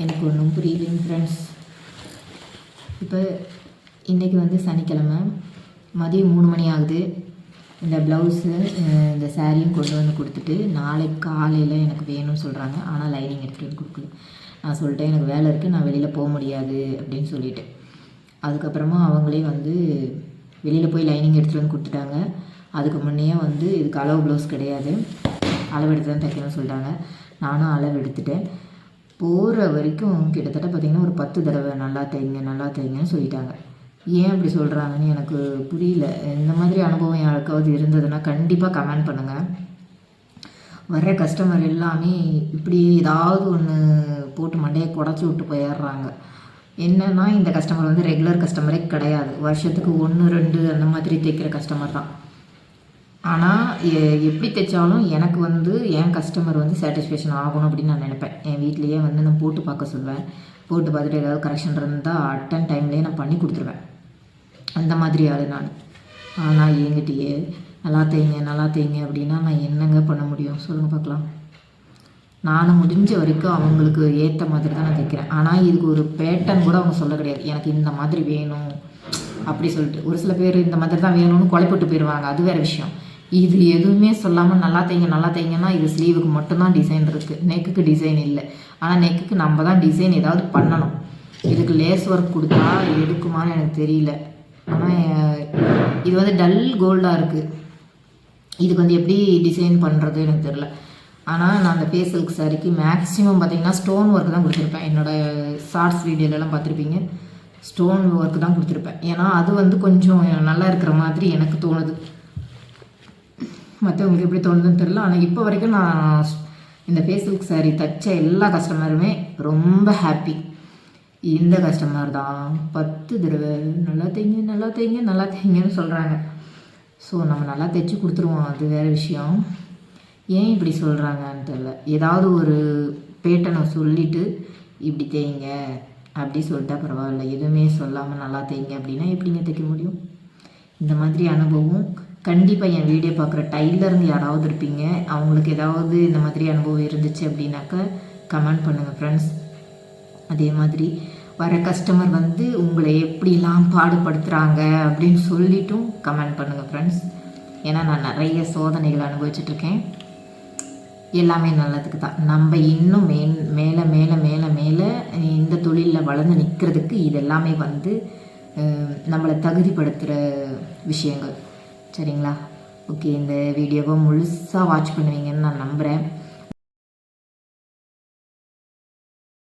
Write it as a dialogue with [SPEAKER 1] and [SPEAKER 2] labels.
[SPEAKER 1] எனக்கு ஒன்றும் புரியலைங்க ஃப்ரெண்ட்ஸ். இப்போ இன்றைக்கி வந்து சனிக்கிழமை மதியம் 3 மணி ஆகுது. இந்த ப்ளவுஸு இந்த சாரியும் கொண்டு வந்து கொடுத்துட்டு நாளைக்கு காலையில் எனக்கு வேணும்னு சொல்கிறாங்க. ஆனால் லைனிங் எடுத்துகிட்டு வந்து கொடுக்கல. நான் சொல்லிட்டேன் எனக்கு வேலை இருக்குது, நான் வெளியில் போக முடியாது அப்படின்னு சொல்லிவிட்டு. அதுக்கப்புறமா அவங்களே வந்து வெளியில் போய் லைனிங் எடுத்துகிட்டு வந்து கொடுத்துட்டாங்க. அதுக்கு முன்னையே வந்து இதுக்கு அளவு ப்ளவுஸ் கிடையாது, அளவு எடுத்து தான் தைக்கணும்னு சொல்லிட்டாங்க. நானும் அளவு எடுத்துட்டேன். போகிற வரைக்கும் கிட்டத்தட்ட பார்த்திங்கன்னா ஒரு 10 தடவை நல்லா தைங்கன்னு சொல்லிட்டாங்க. ஏன் அப்படி சொல்கிறாங்கன்னு எனக்கு புரியல. இந்த மாதிரி அனுபவம் யாருக்காவது இருந்ததுன்னா கண்டிப்பாக கமெண்ட் பண்ணுங்கள். வர்ற கஸ்டமர் எல்லாமே இப்படி ஏதாவது ஒன்று போட்டு மண்டையை குடச்சி விட்டு போயிடுறாங்க. என்னென்னா இந்த கஸ்டமர் வந்து ரெகுலர் கஸ்டமரே கிடையாது, வருஷத்துக்கு 1 2 அந்த மாதிரி தைக்கிற கஸ்டமர் தான். ஆனால் எப்படி தைச்சாலும் எனக்கு வந்து என் கஸ்டமர் வந்து சாட்டிஸ்ஃபேக்ஷன் ஆகணும் அப்படின்னு நான் நினைப்பேன். என் வீட்லேயே வந்து நான் போட்டு பார்க்க சொல்வேன். போட்டு பார்த்துட்டு ஏதாவது கரெக்ஷன் இருந்தால் அட்டன் டைம்லேயே நான் பண்ணி கொடுத்துருவேன். அந்த மாதிரி ஆள் நான். ஆனால் என்கிட்டயே நல்லா தைங்க அப்படின்னா நான் என்னங்க பண்ண முடியும் சொல்லுங்கள் பார்க்கலாம். நான் முடிஞ்ச வரைக்கும் அவங்களுக்கு ஏற்ற மாதிரி தான் நான் தைக்கிறேன். ஆனால் இதுக்கு ஒரு பேட்டர்ன் கூட அவங்க சொல்ல கிடையாது, எனக்கு இந்த மாதிரி வேணும் அப்படி சொல்லிட்டு. ஒரு சில பேர் இந்த மாதிரி தான் வேணும்னு குழப்பிட்டு போயிடுவாங்க, அது வேறு விஷயம். இது எதுவுமே சொல்லாமல் நல்லா தைங்கன்னா இது ஸ்லீவுக்கு மட்டும்தான் டிசைன் இருக்குது, நெக்குக்கு டிசைன் இல்லை. ஆனால் நெக்குக்கு நம்ம தான் டிசைன் ஏதாவது பண்ணணும். இதுக்கு லேஸ் ஒர்க் கொடுத்தா எடுக்குமான்னு எனக்கு தெரியல. ஆனால் இது வந்து டல் கோல்டாக இருக்குது, இதுக்கு வந்து எப்படி டிசைன் பண்ணுறது எனக்கு தெரில. ஆனால் நான் அந்த ஃபேஷியலுக்கு சாரிக்கு மேக்ஸிமம் பார்த்திங்கன்னா ஸ்டோன் ஒர்க் தான் கொடுத்துருப்பேன். என்னோடய ஷார்ட்ஸ் வீடியோலலாம் பார்த்துருப்பீங்க, ஸ்டோன் ஒர்க் தான் கொடுத்துருப்பேன். ஏன்னா அது வந்து கொஞ்சம் நல்லா இருக்கிற மாதிரி எனக்கு தோணுது. மற்றவங்களுக்கு எப்படி தோணுதுன்னு தெரில. ஆனால் இப்போ வரைக்கும் நான் இந்த ஃபேஷியலுக்கு சாரி தைச்ச எல்லா கஸ்டமருமே ரொம்ப ஹாப்பி. இந்த கஸ்டமர் தான் 10 தடவை நல்லா தைங்கன்னு சொல்கிறாங்க. ஸோ நம்ம நல்லா தைச்சி கொடுத்துருவோம், அது வேறு விஷயம். ஏன் இப்படி சொல்கிறாங்கன்னு தெரில. ஏதாவது ஒரு பேட்டர்னை சொல்லிவிட்டு இப்படி தைங்க அப்படி சொல்லிட்டா பரவாயில்ல. எதுவுமே சொல்லாமல் நல்லா தைங்க அப்படின்னா எப்படிங்க தைக்க முடியும்? இந்த மாதிரி அனுபவம் கண்டிப்பாக என் வீடியோ பார்க்குற டைலருங்க யாராவது இருப்பீங்க, அவங்களுக்கு ஏதாவது இந்த மாதிரி அனுபவம் இருந்துச்சு அப்படின்னாக்கா கமெண்ட் பண்ணுங்கள் ஃப்ரெண்ட்ஸ். அதே மாதிரி வர கஸ்டமர் வந்து உங்களை எப்படிலாம் பாடுபடுத்துகிறாங்க அப்படின்னு சொல்லிட்டும் கமெண்ட் பண்ணுங்கள் ஃப்ரெண்ட்ஸ். ஏன்னா நான் நிறைய சோதனைகளை அனுபவிச்சிட்ருக்கேன். எல்லாமே நல்லதுக்கு தான். நம்ம இன்னும் மேலே மேலே மேலே மேலே இந்த தொழிலில் வளர்ந்து நிற்கிறதுக்கு இதெல்லாமே வந்து நம்மளை தகுதிப்படுத்துகிற விஷயங்கள். சரிங்களா? ஓகே, இந்த வீடியோவை முழுசாக வாட்ச் பண்ணுவீங்கன்னு நான் நம்புகிறேன்.